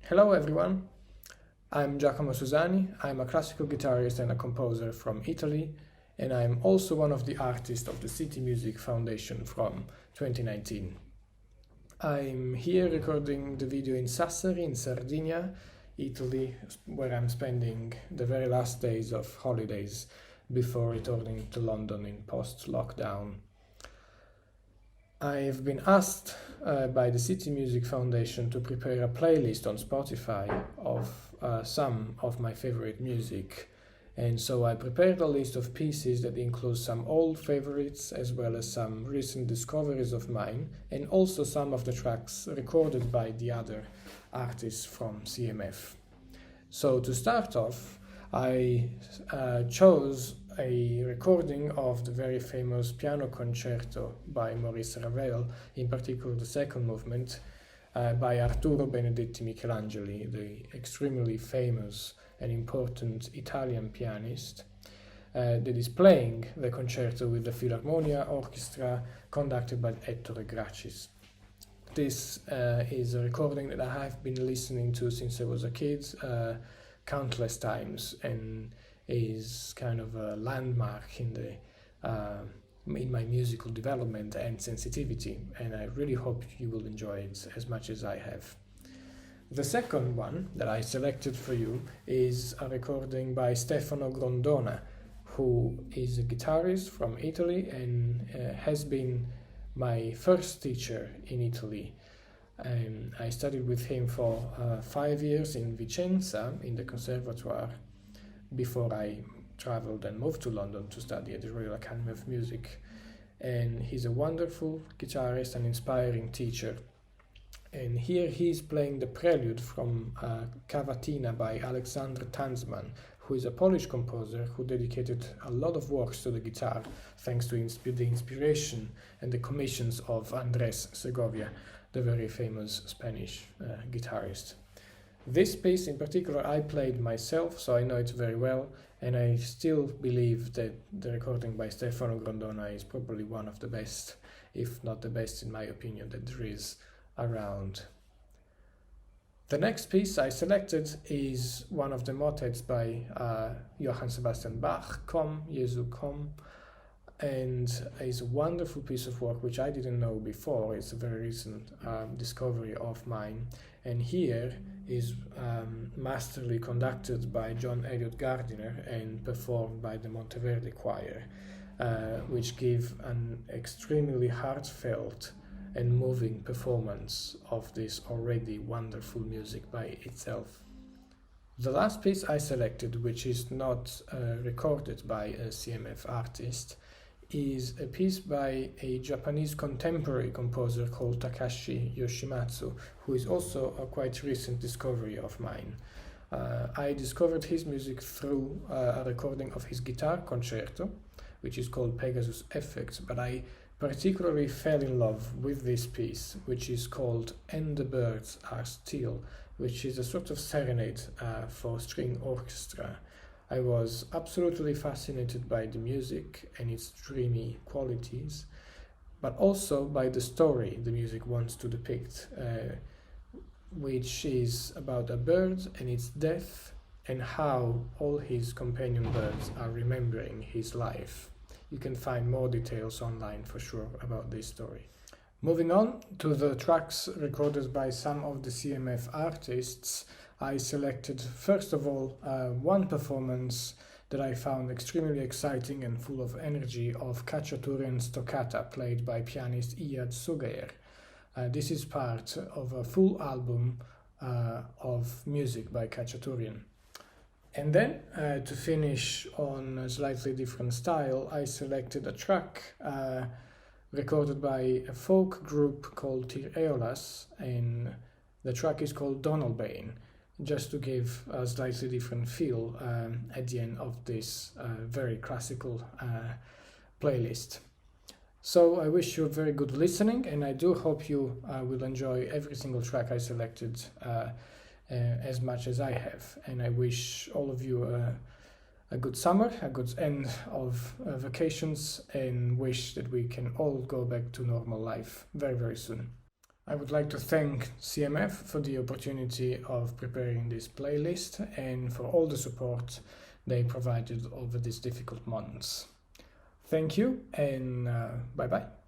Hello everyone, I'm Giacomo Susani. I'm a classical guitarist and a composer from Italy, and I'm also one of the artists of the City Music Foundation from 2019. I'm here recording the video in Sassari in Sardinia, Italy, where I'm spending the very last days of holidays before returning to London in post-lockdown. I've been asked by the City Music Foundation to prepare a playlist on Spotify of some of my favorite music, and so I prepared a list of pieces that includes some old favorites as well as some recent discoveries of mine, and also some of the tracks recorded by the other artists from CMF. So to start off, I chose a recording of the very famous piano concerto by Maurice Ravel, in particular the second movement, by Arturo Benedetti Michelangeli, the extremely famous and important Italian pianist, that is playing the concerto with the Philharmonia Orchestra conducted by Ettore Gracis. This is a recording that I have been listening to since I was a kid, countless times, and is kind of a landmark in my musical development and sensitivity, and I really hope you will enjoy it as much as I have. The second one that I selected for you is a recording by Stefano Grondona, who is a guitarist from Italy and has been my first teacher in Italy. I studied with him for 5 years in Vicenza in the Conservatoire before I traveled and moved to London to study at the Royal Academy of Music. And he's a wonderful guitarist and inspiring teacher. And here he's playing the prelude from Cavatina by Alexander Tanzman, who is a Polish composer who dedicated a lot of works to the guitar thanks to the inspiration and the commissions of Andrés Segovia, the very famous Spanish guitarist. This piece in particular I played myself, so I know it very well, and I still believe that the recording by Stefano Grondona is probably one of the best, if not the best in my opinion, that there is around. The next piece I selected is one of the motets by Johann Sebastian Bach, Komm, Jesu, komm, and is a wonderful piece of work which I didn't know before. It's a very recent discovery of mine, and here is masterly conducted by John Elliott Gardiner and performed by the Monteverde Choir, which give an extremely heartfelt and moving performance of this already wonderful music by itself. The last piece I selected, which is not recorded by a CMF artist, is a piece by a Japanese contemporary composer called Takashi Yoshimatsu, who is also a quite recent discovery of mine. I discovered his music through a recording of his guitar concerto, which is called Pegasus Effects, but I particularly fell in love with this piece, which is called And the Birds Are Still, which is a sort of serenade for string orchestra. I was absolutely fascinated by the music and its dreamy qualities, but also by the story the music wants to depict, which is about a bird and its death and how all his companion birds are remembering his life. You can find more details online for sure about this story. Moving on to the tracks recorded by some of the CMF artists, I selected first of all one performance that I found extremely exciting and full of energy of Khachaturian's Toccata, played by pianist Iyad Sugair. This is part of a full album of music by Khachaturian. And then, to finish on a slightly different style, I selected a track recorded by a folk group called Tir Eolas, and the track is called Donalbain, just to give a slightly different feel at the end of this very classical playlist. So I wish you very good listening, and I do hope you will enjoy every single track I selected as much as I have, and I wish all of you a good summer, a good end of vacations, and wish that we can all go back to normal life very, very soon. I would like to thank CMF for the opportunity of preparing this playlist and for all the support they provided over these difficult months. Thank you, and bye-bye.